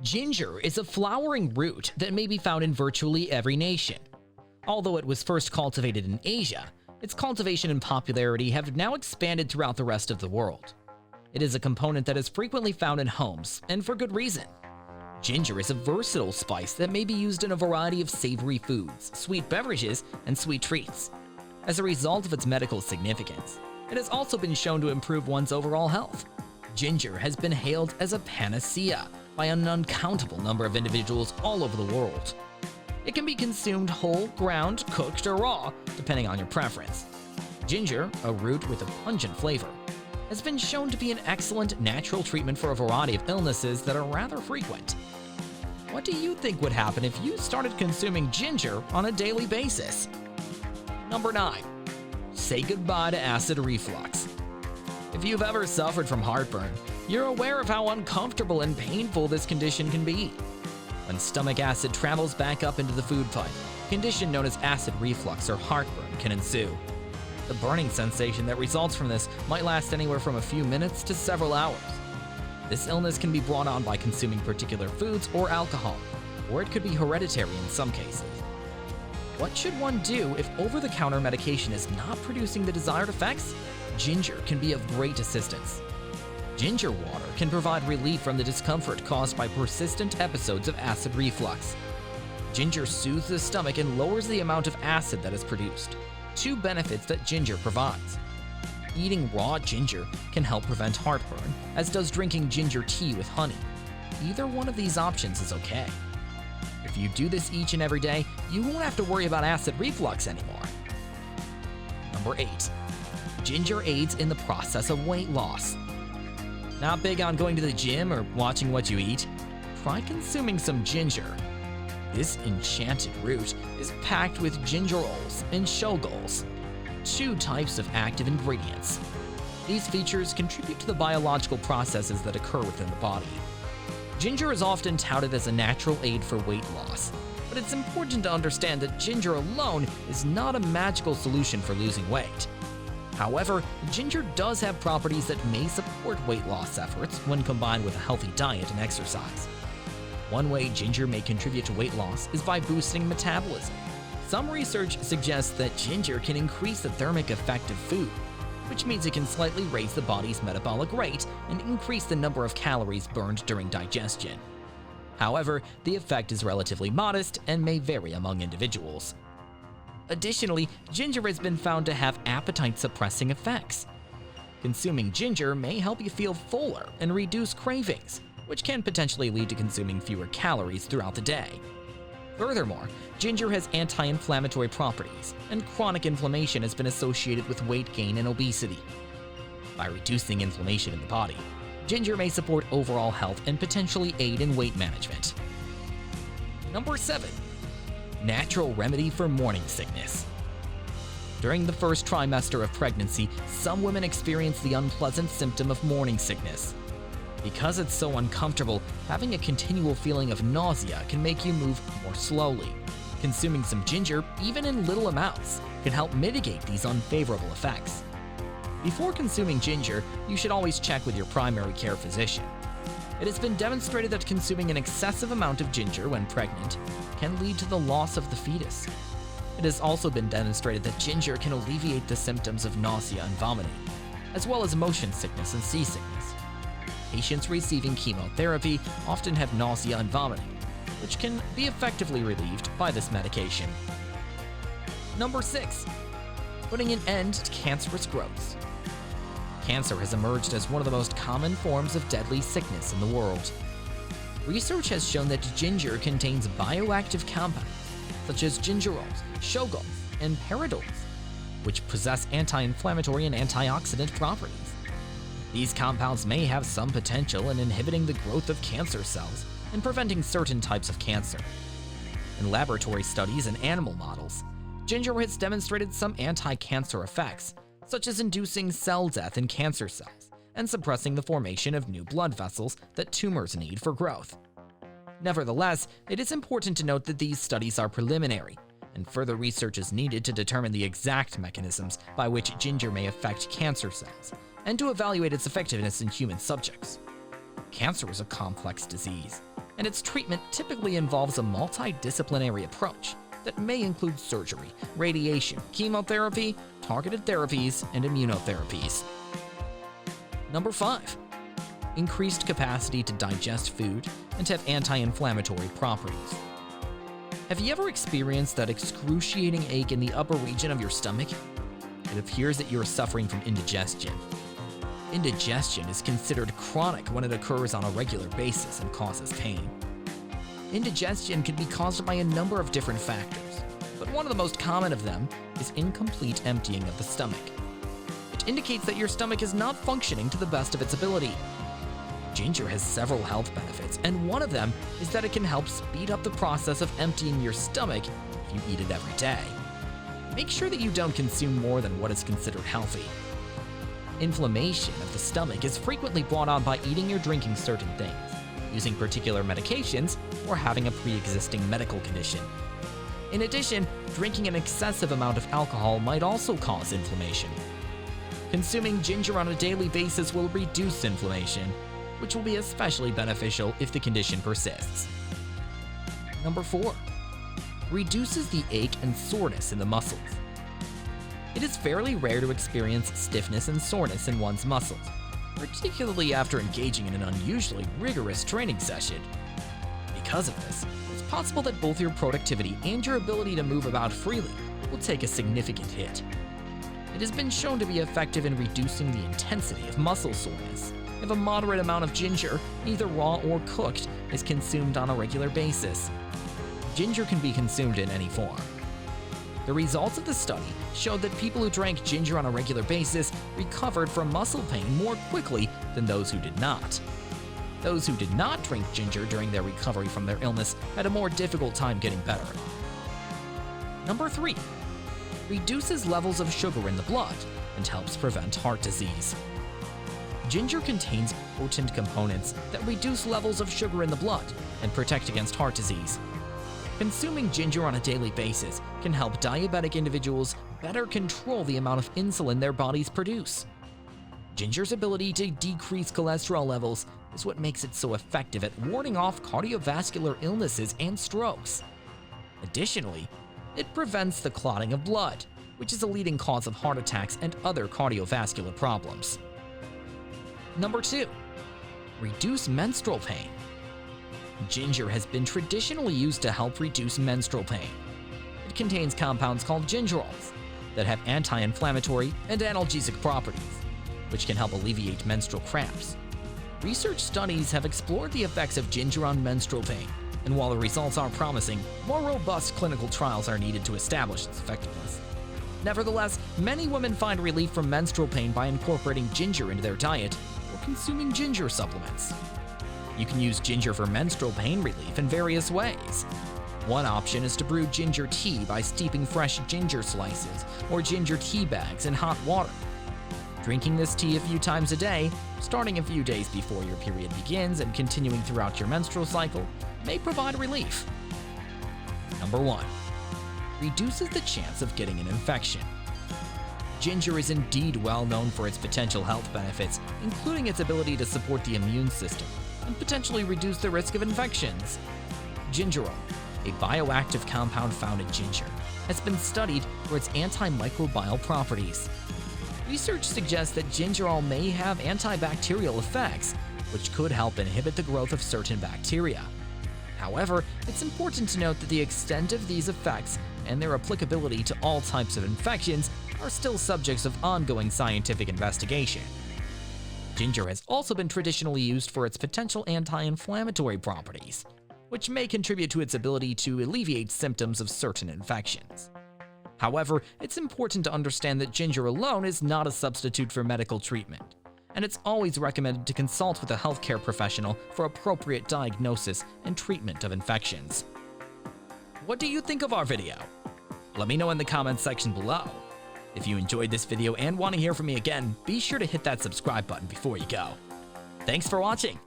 Ginger is a flowering root that may be found in virtually every nation. Although it was first cultivated in Asia, its cultivation and popularity have now expanded throughout the rest of the world. It is a component that is frequently found in homes, and for good reason. Ginger is a versatile spice that may be used in a variety of savory foods, sweet beverages, and sweet treats. As a result of its medical significance, it has also been shown to improve one's overall health. Ginger has been hailed as a panacea by an uncountable number of individuals all over the world. It can be consumed whole, ground, cooked, or raw, depending on your preference. Ginger, a root with a pungent flavor, has been shown to be an excellent natural treatment for a variety of illnesses that are rather frequent. What do you think would happen if you started consuming ginger on a daily basis? Number 9. Say goodbye to acid reflux. If you've ever suffered from heartburn, you're aware of how uncomfortable and painful this condition can be. When stomach acid travels back up into the food pipe, a condition known as acid reflux or heartburn can ensue. The burning sensation that results from this might last anywhere from a few minutes to several hours. This illness can be brought on by consuming particular foods or alcohol, or it could be hereditary in some cases. What should one do if over-the-counter medication is not producing the desired effects? Ginger can be of great assistance. Ginger water can provide relief from the discomfort caused by persistent episodes of acid reflux. Ginger soothes the stomach and lowers the amount of acid that is produced. Two benefits that ginger provides. Eating raw ginger can help prevent heartburn, as does drinking ginger tea with honey. Either one of these options is okay. If you do this each and every day, you won't have to worry about acid reflux anymore. Number 8. Ginger aids in the process of weight loss. Not big on going to the gym or watching what you eat? Try consuming some ginger. This enchanted root is packed with gingerols and shogols, two types of active ingredients. These features contribute to the biological processes that occur within the body. Ginger is often touted as a natural aid for weight loss, but it's important to understand that ginger alone is not a magical solution for losing weight. However, ginger does have properties that may support weight loss efforts when combined with a healthy diet and exercise. One way ginger may contribute to weight loss is by boosting metabolism. Some research suggests that ginger can increase the thermic effect of food, which means it can slightly raise the body's metabolic rate and increase the number of calories burned during digestion. However, the effect is relatively modest and may vary among individuals. Additionally, ginger has been found to have appetite-suppressing effects. Consuming ginger may help you feel fuller and reduce cravings, which can potentially lead to consuming fewer calories throughout the day. Furthermore, ginger has anti-inflammatory properties, and chronic inflammation has been associated with weight gain and obesity. By reducing inflammation in the body, ginger may support overall health and potentially aid in weight management. Number 7. Natural remedy for morning sickness. During the first trimester of pregnancy, some women experience the unpleasant symptom of morning sickness. Because it's so uncomfortable, having a continual feeling of nausea can make you move more slowly. Consuming some ginger, even in little amounts, can help mitigate these unfavorable effects. Before consuming ginger, you should always check with your primary care physician. It has been demonstrated that consuming an excessive amount of ginger when pregnant can lead to the loss of the fetus. It has also been demonstrated that ginger can alleviate the symptoms of nausea and vomiting, as well as motion sickness and seasickness. Patients receiving chemotherapy often have nausea and vomiting, which can be effectively relieved by this medication. Number 6. Putting an end to cancerous growths. Cancer has emerged as one of the most common forms of deadly sickness in the world. Research has shown that ginger contains bioactive compounds such as gingerols, shogols, and peridols, which possess anti-inflammatory and antioxidant properties. These compounds may have some potential in inhibiting the growth of cancer cells and preventing certain types of cancer. In laboratory studies and animal models, ginger has demonstrated some anti-cancer effects, such as inducing cell death in cancer cells and suppressing the formation of new blood vessels that tumors need for growth. Nevertheless, it is important to note that these studies are preliminary, and further research is needed to determine the exact mechanisms by which ginger may affect cancer cells and to evaluate its effectiveness in human subjects. Cancer is a complex disease, and its treatment typically involves a multidisciplinary approach that may include surgery, radiation, chemotherapy, targeted therapies, and immunotherapies. Number 5. Increased capacity to digest food and have anti-inflammatory properties. Have you ever experienced that excruciating ache in the upper region of your stomach? It appears that you are suffering from indigestion. Indigestion is considered chronic when it occurs on a regular basis and causes pain. Indigestion can be caused by a number of different factors, but one of the most common of them is incomplete emptying of the stomach. It indicates that your stomach is not functioning to the best of its ability. Ginger has several health benefits, and one of them is that it can help speed up the process of emptying your stomach if you eat it every day. Make sure that you don't consume more than what is considered healthy. Inflammation of the stomach is frequently brought on by eating or drinking certain things, using particular medications, or having a pre-existing medical condition. In addition, drinking an excessive amount of alcohol might also cause inflammation. Consuming ginger on a daily basis will reduce inflammation, which will be especially beneficial if the condition persists. Number 4. Reduces the ache and soreness in the muscles. It is fairly rare to experience stiffness and soreness in one's muscles, particularly after engaging in an unusually rigorous training session. Because of this, it's possible that both your productivity and your ability to move about freely will take a significant hit. It has been shown to be effective in reducing the intensity of muscle soreness if a moderate amount of ginger, either raw or cooked, is consumed on a regular basis. Ginger can be consumed in any form. The results of the study showed that people who drank ginger on a regular basis recovered from muscle pain more quickly than those who did not. Those who did not drink ginger during their recovery from their illness had a more difficult time getting better. Number 3. Reduces levels of sugar in the blood and helps prevent heart disease. Ginger contains potent components that reduce levels of sugar in the blood and protect against heart disease. Consuming ginger on a daily basis can help diabetic individuals better control the amount of insulin their bodies produce. Ginger's ability to decrease cholesterol levels is what makes it so effective at warding off cardiovascular illnesses and strokes. Additionally, it prevents the clotting of blood, which is a leading cause of heart attacks and other cardiovascular problems. Number 2. Reduce menstrual pain. Ginger has been traditionally used to help reduce menstrual pain. It contains compounds called gingerols that have anti-inflammatory and analgesic properties, which can help alleviate menstrual cramps. Research studies have explored the effects of ginger on menstrual pain, and while the results are promising, more robust clinical trials are needed to establish its effectiveness. Nevertheless, many women find relief from menstrual pain by incorporating ginger into their diet or consuming ginger supplements. You can use ginger for menstrual pain relief in various ways. One option is to brew ginger tea by steeping fresh ginger slices or ginger tea bags in hot water. Drinking this tea a few times a day, starting a few days before your period begins and continuing throughout your menstrual cycle, may provide relief. Number 1. Reduces the chance of getting an infection. Ginger is indeed well known for its potential health benefits, including its ability to support the immune system and potentially reduce the risk of infections. Gingerol, a bioactive compound found in ginger, has been studied for its antimicrobial properties. Research suggests that gingerol may have antibacterial effects, which could help inhibit the growth of certain bacteria. However, it's important to note that the extent of these effects and their applicability to all types of infections are still subjects of ongoing scientific investigation. Ginger has also been traditionally used for its potential anti-inflammatory properties, which may contribute to its ability to alleviate symptoms of certain infections. However, it's important to understand that ginger alone is not a substitute for medical treatment, and it's always recommended to consult with a healthcare professional for appropriate diagnosis and treatment of infections. What do you think of our video? Let me know in the comments section below. If you enjoyed this video and want to hear from me again, be sure to hit that subscribe button before you go. Thanks for watching.